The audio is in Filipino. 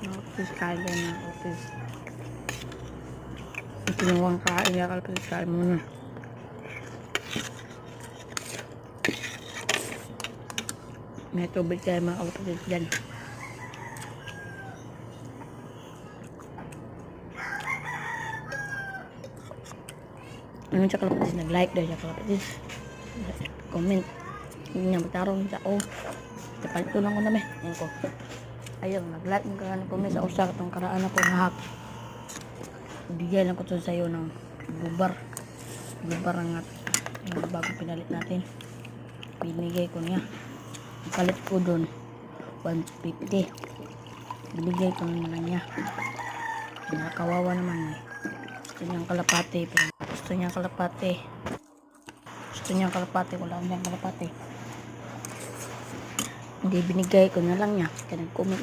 Kalapis kain din na kalapis. Tinuwang kain niya kalapis kain muna. May tubig kayo mga kalapis dyan. Ano siya kalapis? Nag-like daw siya kalapis. Comment. Hindi niya magtarong sa o. Kapalito lang ko na Ayan ko. Ayun, nag-like mo ka ng comment sa usak itong karaan ako nahak. Bigay lang ko ito sa iyo ng bubar. Bubar ang yung bagong pinalit natin. Binigay ko niya. Ang palit ko doon 150. Binigay ko naman niya. Nakakawawa naman eh. Gusto niyang kalapate. Pero gusto niyang kalapate. Wala niyang kalapate. Hindi binigay ko na lang niya. Kaya nag-comment